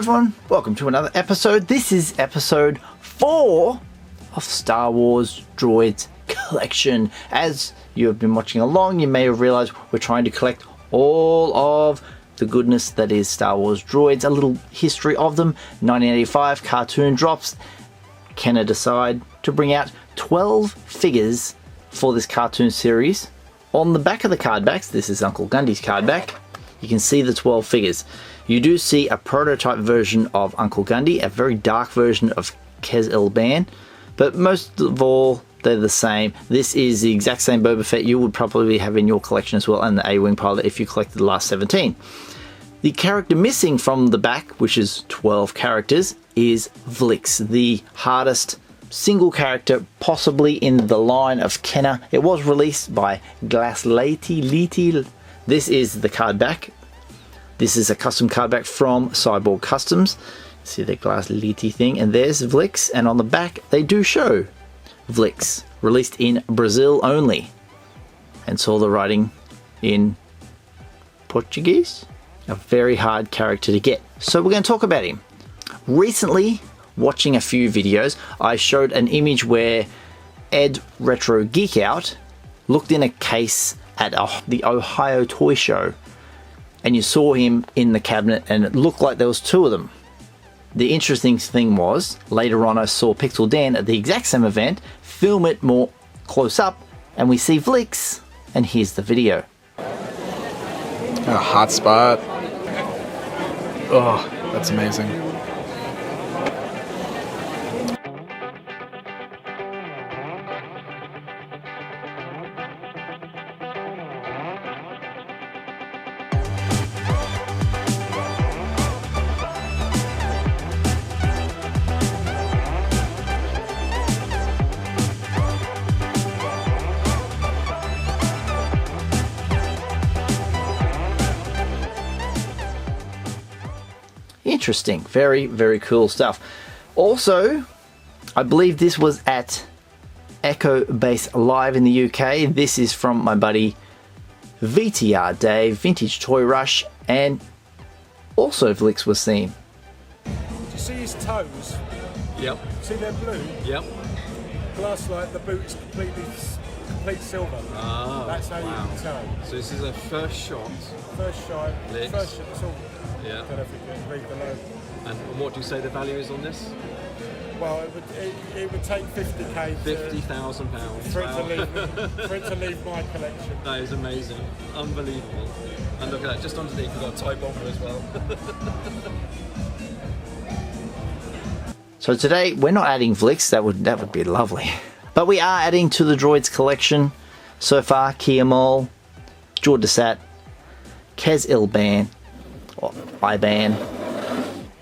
everyone, welcome to another episode. This is episode 4 of Star Wars Droids Collection. As you have been watching along, you may have realized we're trying to collect all of the goodness that is Star Wars droids. A little history of them. 1985 cartoon drops. Kenner decide to bring out 12 figures for this cartoon series. On the back of the card backs, this is Uncle Gundy's card back, you can see the 12 figures. You do see a prototype version of Uncle Gundy, a very dark version of Kez Ilban, but most of all, they're the same. This is the exact same Boba Fett you would probably have in your collection as well, and the A-Wing pilot if you collected the last 17. The character missing from the back, which is 12 characters, is Vlix, the hardest single character possibly in the line of Kenner. It was released by Glaslati. This is the card back. This is a custom card back from Cyborg Customs. See the Glaslati thing, and there's Vlix, and on the back they do show Vlix, released in Brazil only, and saw the writing in Portuguese. A very hard character to get. So we're going to talk about him. Recently, watching a few videos, I showed an image where Ed Retro Geek Out looked in a case at the Ohio Toy Show, and you saw him in the cabinet and it looked like there was two of them. The interesting thing was, later on I saw Pixel Dan at the exact same event film it more close up, and we see Vlix, and here's the video. A hot spot. Oh, that's amazing. Interesting. Very, very cool stuff. Also, I believe this was at Echo Base Live in the UK. This is from my buddy VTR Dave, Vintage Toy Rush, and also Vlix was seen. Do you see his toes? Yep. See they're blue? Yep. Glass like the boot's complete silver. Oh, that's how wow. you can tell. So this is a first shot. First shot. Licks. First shot. It's all. Yeah. I don't know if you can read below. And what do you say the value is on this? Well, it would take 50k. £50,000. For it to leave my collection. That is amazing. Unbelievable. And look at that, just underneath we've got a tie bomber as well. So today we're not adding Vlix, that would be lovely. But we are adding to the droids collection so far Kia Mall, Jordasat, Kez Ilban, or Iban,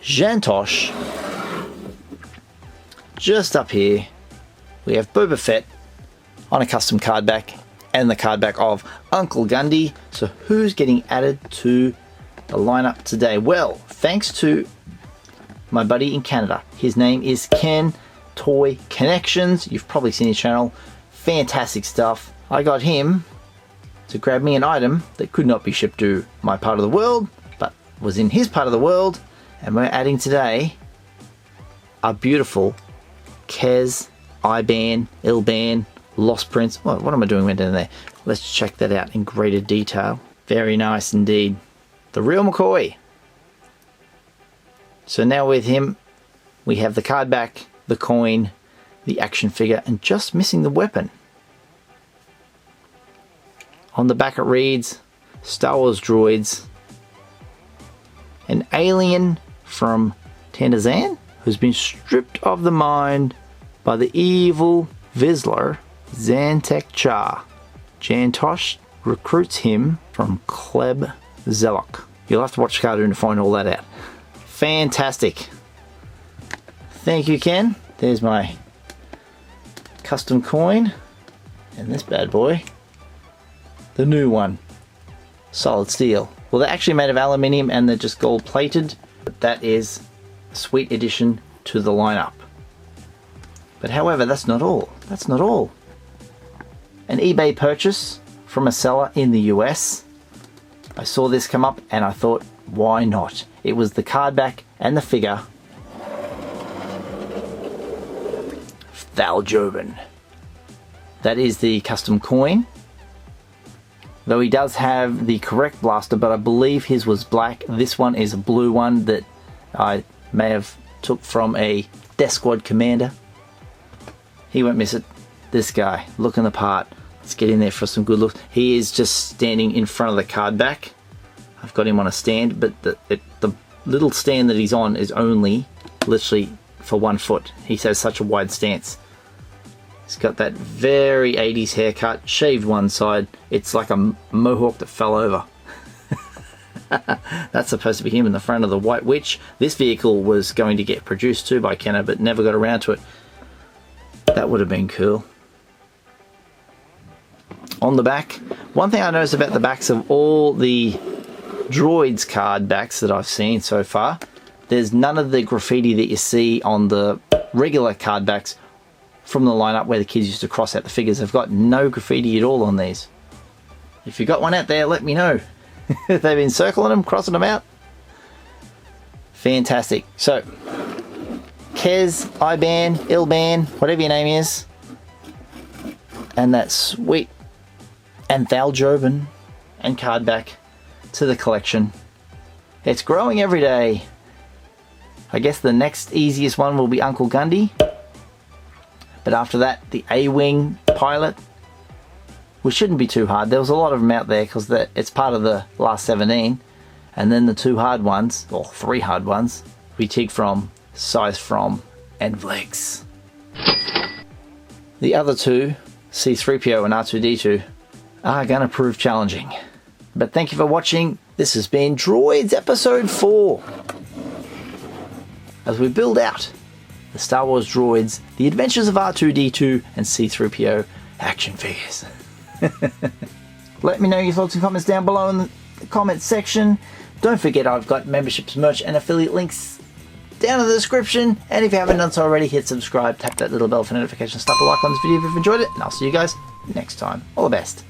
Jantosh. Just up here we have Boba Fett on a custom card back and the card back of Uncle Gundy. So who's getting added to the lineup today? Well, thanks to my buddy in Canada. His name is Ken Toy Connections. You've probably seen his channel. Fantastic stuff. I got him to grab me an item that could not be shipped to my part of the world, but was in his part of the world, and we're adding today a beautiful Kez, Iban, Ilban, Lost Prince. What am I doing down there? Let's check that out in greater detail. Very nice indeed. The real McCoy. So now with him, we have the card back, the coin, the action figure, and just missing the weapon. On the back it reads, Star Wars Droids, an alien from Tanzania who's been stripped of the mind by the evil Vizsla Zantek Cha. Jantosh recruits him from Kleb Zelok. You'll have to watch the cartoon to find all that out. Fantastic. Thank you, Ken. There's my custom coin. And this bad boy, the new one, solid steel. Well, they're actually made of aluminium and they're just gold plated, but that is a sweet addition to the lineup. But however, that's not all. That's not all. An eBay purchase from a seller in the US. I saw this come up and I thought, why not? It was the card back and the figure. Thaljobin. That is the custom coin. Though he does have the correct blaster, but I believe his was black. This one is a blue one that I may have took from a Death Squad commander. He won't miss it. This guy, looking the part. Let's get in there for some good looks. He is just standing in front of the card back. I've got him on a stand, but the little stand that he's on is only literally for 1 foot. He has such a wide stance. He's got that very 80s haircut, shaved one side. It's like a mohawk that fell over. That's supposed to be him in the front of the White Witch. This vehicle was going to get produced too by Kenner, but never got around to it. That would have been cool. On the back, one thing I noticed about the backs of all the droids card backs that I've seen so far, there's none of the graffiti that you see on the regular card backs from the lineup where the kids used to cross out the figures. They've got no graffiti at all on these. If you got one out there, let me know. They've been circling them, crossing them out. Fantastic. So, Kez, Iban, Ilban, whatever your name is, and that sweet and Thaljobin and card back to the collection. It's growing every day. I guess the next easiest one will be Uncle Gundy. But after that, the A-Wing pilot, which shouldn't be too hard. There was a lot of them out there because it's part of the last 17. And then the 2 hard ones, or 3 hard ones, we take from, size from, and Vlex. The other 2, C-3PO and R2-D2, are going to prove challenging. But thank you for watching. This has been Droids Episode 4. As we build out the Star Wars Droids, the adventures of R2-D2 and C-3PO action figures. Let me know your thoughts and comments down below in the comments section. Don't forget I've got memberships, merch and affiliate links down in the description. And if you haven't done so already, hit subscribe, tap that little bell for notifications, slap a like on this video if you've enjoyed it, and I'll see you guys next time. All the best.